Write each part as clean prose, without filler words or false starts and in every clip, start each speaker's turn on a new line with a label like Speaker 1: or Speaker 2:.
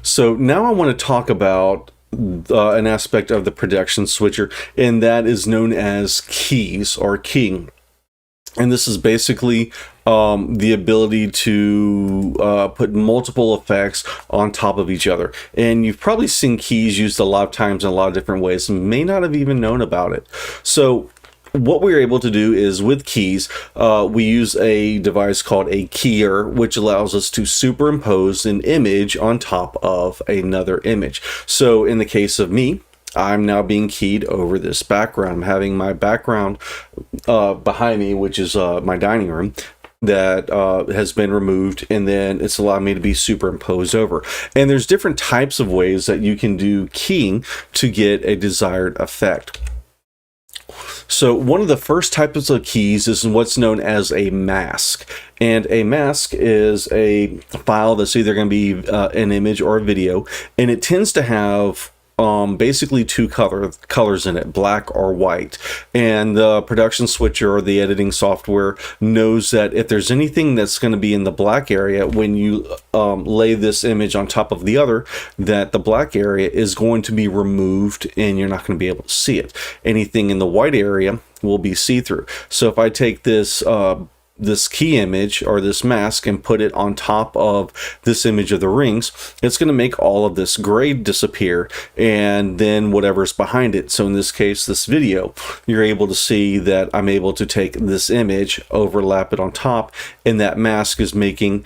Speaker 1: So now I want to talk about an aspect of the production switcher, and that is known as keys or keying. And this is basically the ability to put multiple effects on top of each other. And you've probably seen keys used a lot of times in a lot of different ways and may not have even known about it. So what we're able to do is with keys, we use a device called a keyer, which allows us to superimpose an image on top of another image. So in the case of me, I'm now being keyed over this background. I'm having my background behind me, which is my dining room, that has been removed, and then it's allowed me to be superimposed over. And there's different types of ways that you can do keying to get a desired effect. So one of the first types of keys is what's known as a mask. And a mask is a file that's either going to be an image or a video, and it tends to have basically two colors in it, black or white. And the production switcher or the editing software knows that if there's anything that's going to be in the black area, when you lay this image on top of the other, that the black area is going to be removed and you're not going to be able to see it. Anything in the white area will be see-through. So if I take this key image or this mask and put it on top of this image of the rings, it's going to make all of this gray disappear, and then whatever's behind it. So in this case, this video, you're able to see that I'm able to take this image, overlap it on top, and that mask is making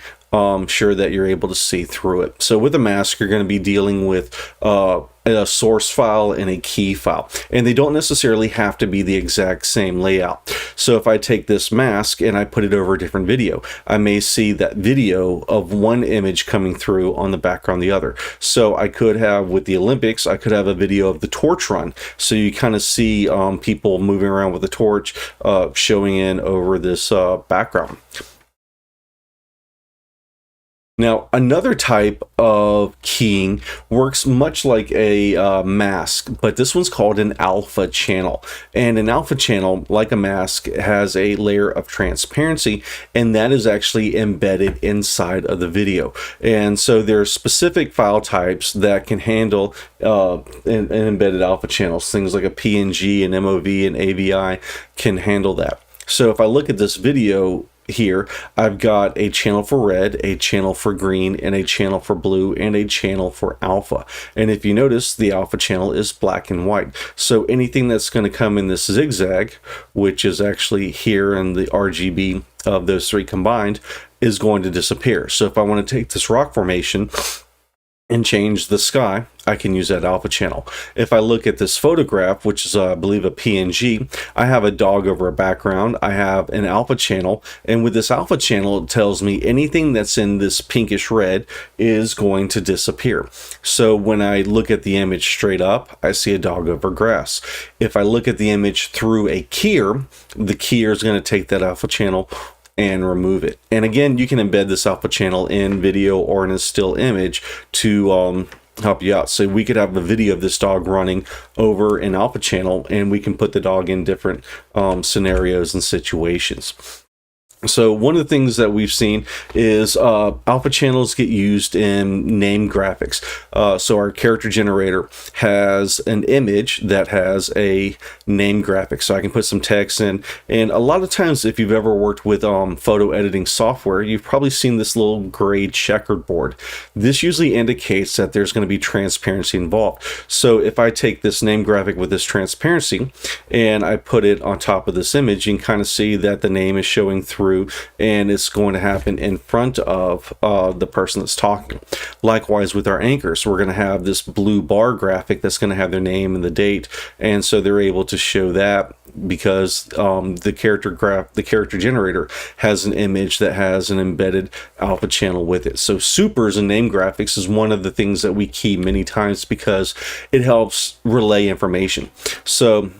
Speaker 1: sure that you're able to see through it. So with a mask, you're going to be dealing with a source file and a key file, and they don't necessarily have to be the exact same layout. So if I take this mask and I put it over a different video, I may see that video of one image coming through on the background the other. So I could have, with the Olympics, I could have a video of the torch run, so you kind of see people moving around with the torch showing in over this background. Now, another type of keying works much like a mask, but this one's called an alpha channel. And an alpha channel, like a mask, has a layer of transparency, and that is actually embedded inside of the video. And so there are specific file types that can handle an embedded alpha channels. Things like a PNG, an MOV, and AVI can handle that. So if I look at this video here, I've got a channel for red, a channel for green, and a channel for blue, and a channel for alpha. And if you notice, the alpha channel is black and white. So anything that's going to come in this zigzag, which is actually here in the RGB of those three combined, is going to disappear. So if I want to take this rock formation and change the sky, I can use that alpha channel. If I look at this photograph, which is I believe a PNG, I have a dog over a background, I have an alpha channel, and with this alpha channel, it tells me anything that's in this pinkish red is going to disappear. So when I look at the image straight up, I see a dog over grass. If I look at the image through a keyer, the keyer is going to take that alpha channel and remove it. And again, you can embed this alpha channel in video or in a still image to help you out. So we could have a video of this dog running over an alpha channel, and we can put the dog in different scenarios and situations. So one of the things that we've seen is alpha channels get used in name graphics. So our character generator has an image that has a name graphic, so I can put some text in. And a lot of times, if you've ever worked with photo editing software, you've probably seen this little gray checkered board. This usually indicates that there's going to be transparency involved. So if I take this name graphic with this transparency and I put it on top of this image, you can kind of see that the name is showing through, and it's going to happen in front of the person that's talking. Likewise with our anchors, we're going to have this blue bar graphic that's going to have their name and the date, and so they're able to show that because the character generator has an image that has an embedded alpha channel with it. So supers and name graphics is one of the things that we key many times because it helps relay information. So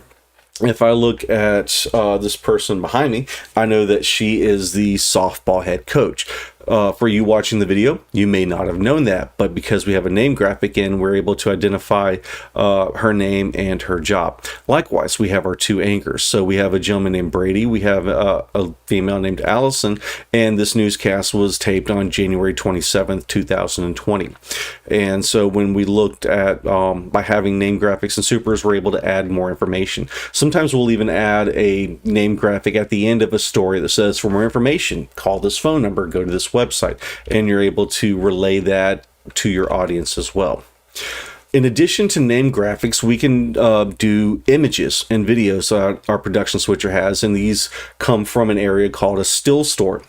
Speaker 1: if I look at this person behind me, I know that she is the softball head coach. For you watching the video, you may not have known that, but because we have a name graphic in, we're able to identify her name and her job. Likewise, we have our two anchors. So we have a gentleman named Brady, we have a female named Allison, and this newscast was taped on January 27th, 2020. And so when we looked at, by having name graphics and supers, we're able to add more information. Sometimes we'll even add a name graphic at the end of a story that says, for more information, call this phone number, go to this website, and you're able to relay that to your audience as well. In addition to name graphics, we can do images and videos our production switcher has, and these come from an area called a still store.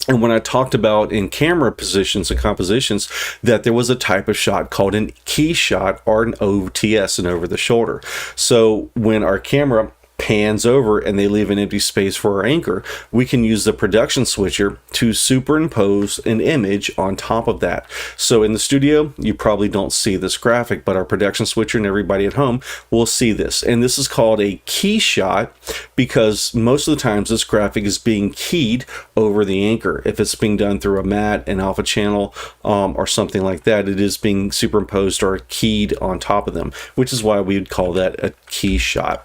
Speaker 1: And when I talked about in camera positions and compositions, that there was a type of shot called an key shot, or an OTS, an over the shoulder. So when our camera pans over and they leave an empty space for our anchor, we can use the production switcher to superimpose an image on top of that. So in the studio, you probably don't see this graphic, but our production switcher and everybody at home will see this. And this is called a key shot because most of the times this graphic is being keyed over the anchor. If it's being done through a mat, an alpha channel, or something like that, it is being superimposed or keyed on top of them, which is why we would call that a key shot.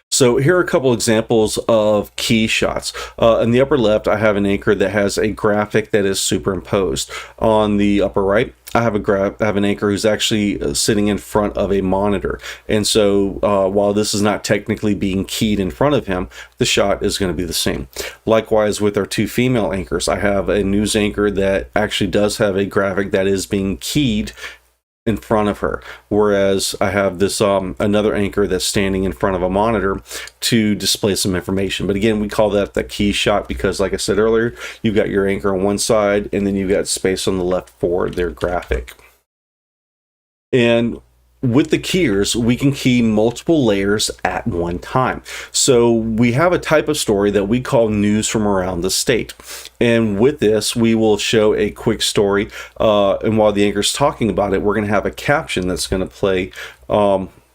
Speaker 1: So here are a couple examples of key shots. In the upper left, I have an anchor that has a graphic that is superimposed. On the upper right, I have an anchor who's actually sitting in front of a monitor. And so while this is not technically being keyed in front of him, the shot is going to be the same. Likewise with our two female anchors, I have a news anchor that actually does have a graphic that is being keyed in front of her, whereas I have this another anchor that's standing in front of a monitor to display some information. But again, we call that the key shot because, like I said earlier, you've got your anchor on one side and then you've got space on the left for their graphic. And with the keyers, we can key multiple layers at one time. So we have a type of story that we call news from around the state. And with this, we will show a quick story. And while the anchor's talking about it, we're going to have a caption that's going to play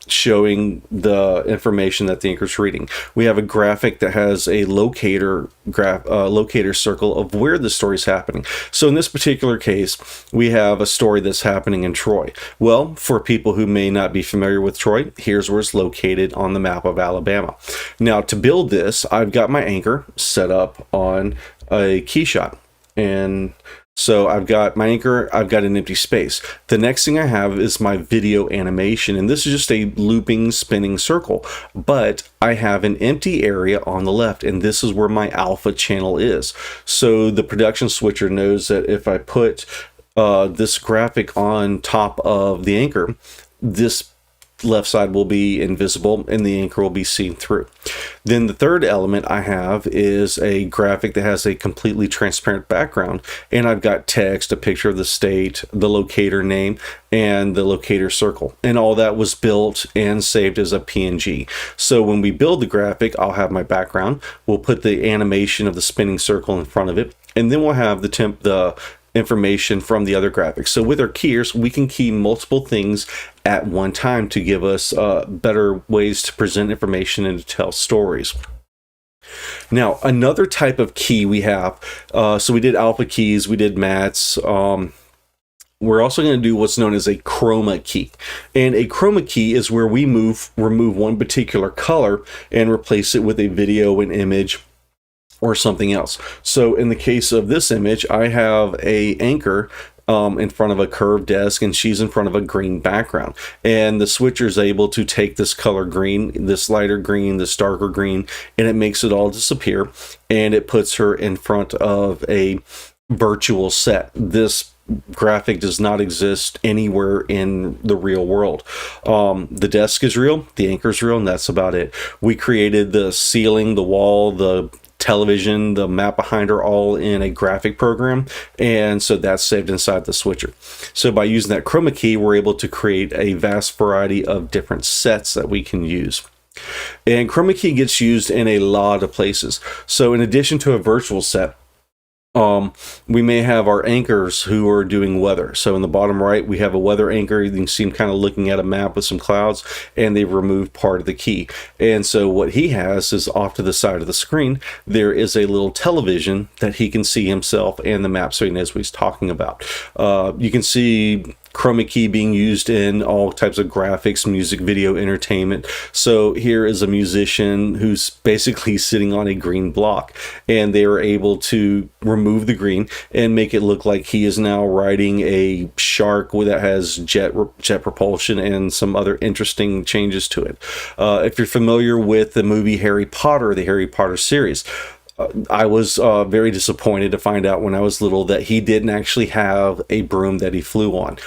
Speaker 1: showing the information that the anchor's reading. We have a graphic that has a locator circle of where the story's happening. So in this particular case, we have a story that's happening in Troy. Well, for people who may not be familiar with Troy, here's where it's located on the map of Alabama. Now, to build this, I've got my anchor set up on a key shot. And so I've got my anchor, I've got an empty space. The next thing I have is my video animation, and this is just a looping, spinning circle, but I have an empty area on the left, and this is where my alpha channel is. So the production switcher knows that if I put this graphic on top of the anchor, this left side will be invisible and the anchor will be seen through. Then the third element I have is a graphic that has a completely transparent background, and I've got text, a picture of the state, the locator name, and the locator circle, and all that was built and saved as a PNG. So when we build the graphic, I'll have my background, we'll put the animation of the spinning circle in front of it, and then we'll have the information from the other graphics. So with our keyers, we can key multiple things at one time to give us better ways to present information and to tell stories. Now, another type of key we have, so we did alpha keys, we did mats, we're also going to do what's known as a chroma key. And a chroma key is where we remove one particular color and replace it with a video, an image, or something else. So in the case of this image, I have a anchor in front of a curved desk, and she's in front of a green background. And the switcher is able to take this color green, this lighter green, this darker green, and it makes it all disappear, and it puts her in front of a virtual set. This graphic does not exist anywhere in the real world. The desk is real, the anchor is real, and that's about it. We created the ceiling, the wall, the television, the map behind her, all in a graphic program, and so that's saved inside the switcher. So by using that chroma key, we're able to create a vast variety of different sets that we can use. And chroma key gets used in a lot of places. So in addition to a virtual set, We may have our anchors who are doing weather. So in the bottom right, we have a weather anchor. You can see him kind of looking at a map with some clouds, and they've removed part of the key. And so what he has is off to the side of the screen, there is a little television that he can see himself and the map, so he knows what he's talking about. You can see chroma key being used in all types of graphics, music, video, entertainment. So here is a musician who's basically sitting on a green block, and they are able to remove the green and make it look like he is now riding a shark that has jet propulsion and some other interesting changes to it. If you're familiar with the movie Harry Potter, the Harry Potter series, I was very disappointed to find out when I was little that he didn't actually have a broom that he flew on.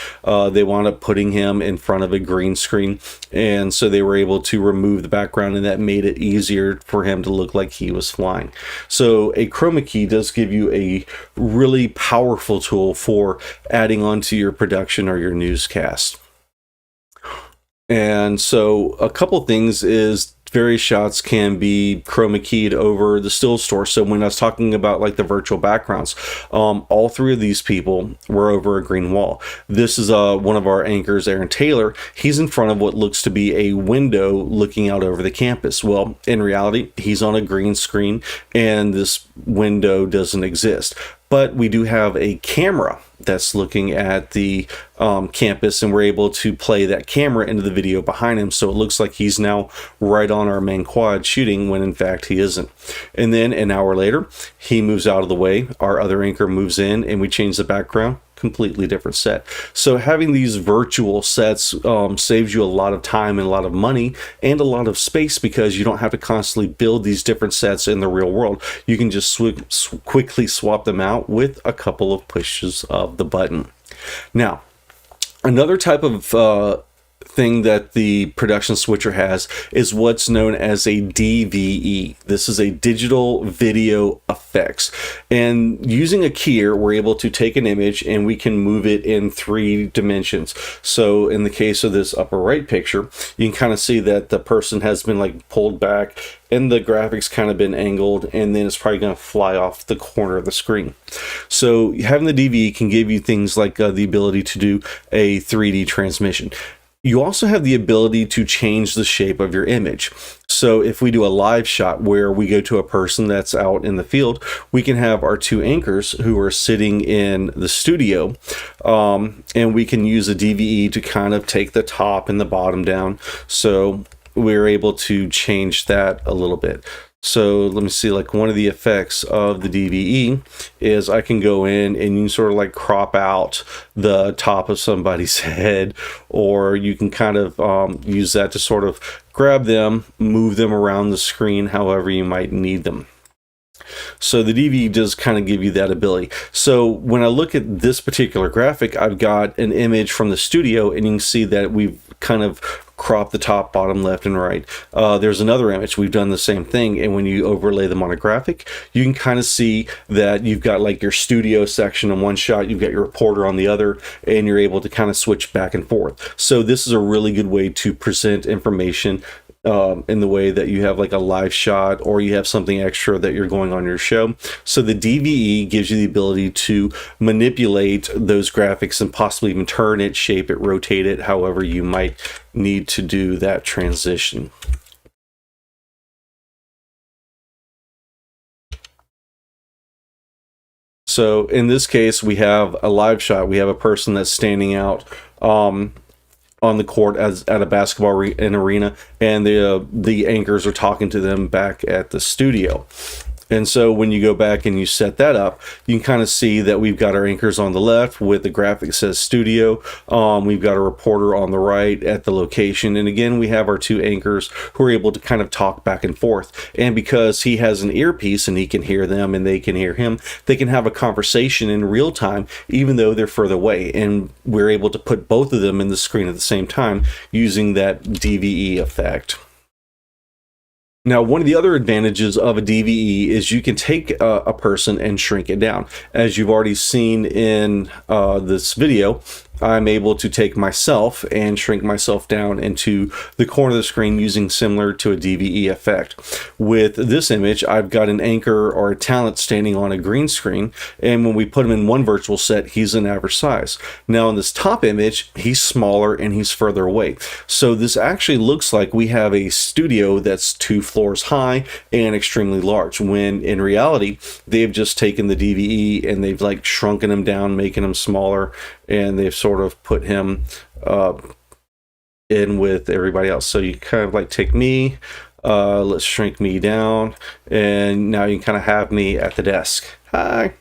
Speaker 1: They wound up putting him in front of a green screen, and so they were able to remove the background, and that made it easier for him to look like he was flying. So a chroma key does give you a really powerful tool for adding onto your production or your newscast. And so a couple things is various shots can be chroma keyed over the still store. So when I was talking about like the virtual backgrounds, all three of these people were over a green wall. This is one of our anchors, Aaron Taylor. He's in front of what looks to be a window looking out over the campus. Well, in reality, he's on a green screen and this window doesn't exist. But we do have a camera that's looking at the campus, and we're able to play that camera into the video behind him, so it looks like he's now right on our main quad shooting, when in fact he isn't. And then an hour later, he moves out of the way, our other anchor moves in, and we change the background. Completely different set. So having these virtual sets saves you a lot of time and a lot of money and a lot of space, because you don't have to constantly build these different sets in the real world. You can just quickly swap them out with a couple of pushes of the button. Now, another type of thing that the production switcher has is what's known as a DVE. This is a digital video effects, and using a keyer we're able to take an image and we can move it in 3 dimensions. So in the case of this upper right picture, you can kind of see that the person has been like pulled back and the graphics kind of been angled, and then it's probably going to fly off the corner of the screen. So having the DVE can give you things like the ability to do a 3D transmission. You also have the ability to change the shape of your image. So if we do a live shot where we go to a person that's out in the field, we can have our 2 anchors who are sitting in the studio, and we can use a DVE to kind of take the top and the bottom down. So we're able to change that a little bit. So let me see, like one of the effects of the DVE is I can go in and you can sort of like crop out the top of somebody's head, or you can kind of use that to sort of grab them, move them around the screen however you might need them. So the DVE does kind of give you that ability. So when I look at this particular graphic, I've got an image from the studio, and you can see that we've kind of crop the top, bottom, left, and right. There's another image. We've done the same thing, and when you overlay them on a graphic, you can kind of see that you've got like your studio section in one shot, you've got your reporter on the other, and you're able to kind of switch back and forth. So this is a really good way to present information in the way that you have like a live shot, or you have something extra that you're going on your show. So the DVE gives you the ability to manipulate those graphics and possibly even turn it, shape it, rotate it, however you might need to do that transition. So in this case, we have a live shot. We have a person that's standing out on the court as at a basketball arena, and the anchors are talking to them back at the studio. And so when you go back and you set that up, you can kind of see that we've got our anchors on the left with the graphic that says studio. We've got a reporter on the right at the location. And again, we have our 2 anchors who are able to kind of talk back and forth. And because he has an earpiece and he can hear them and they can hear him, they can have a conversation in real time, even though they're further away. And we're able to put both of them in the screen at the same time using that DVE effect. Now, one of the other advantages of a DVE is you can take a person and shrink it down. As you've already seen in this video, I'm able to take myself and shrink myself down into the corner of the screen using similar to a DVE effect. With this image, I've got an anchor or a talent standing on a green screen, and when we put him in one virtual set, he's an average size. Now in this top image, he's smaller and he's further away. So this actually looks like we have a studio that's 2 floors high and extremely large, when in reality, they've just taken the DVE and they've like shrunken him down, making him smaller, and they've sort of put him in with everybody else. So you kind of like take me, let's shrink me down, and now you can kind of have me at the desk. Hi.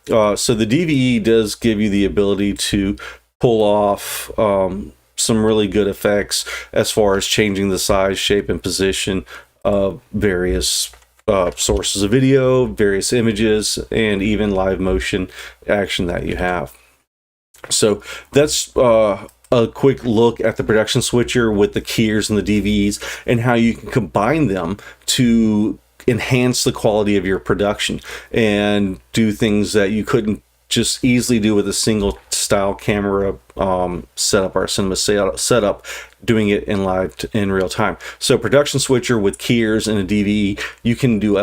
Speaker 1: So the DVE does give you the ability to pull off some really good effects as far as changing the size, shape, and position of various sources of video, various images, and even live motion action that you have. So that's a quick look at the production switcher with the keyers and the DVEs and how you can combine them to enhance the quality of your production and do things that you couldn't just easily do with a single style camera setup or cinema setup, doing it in real time. So production switcher with keyers and a DVE, you can do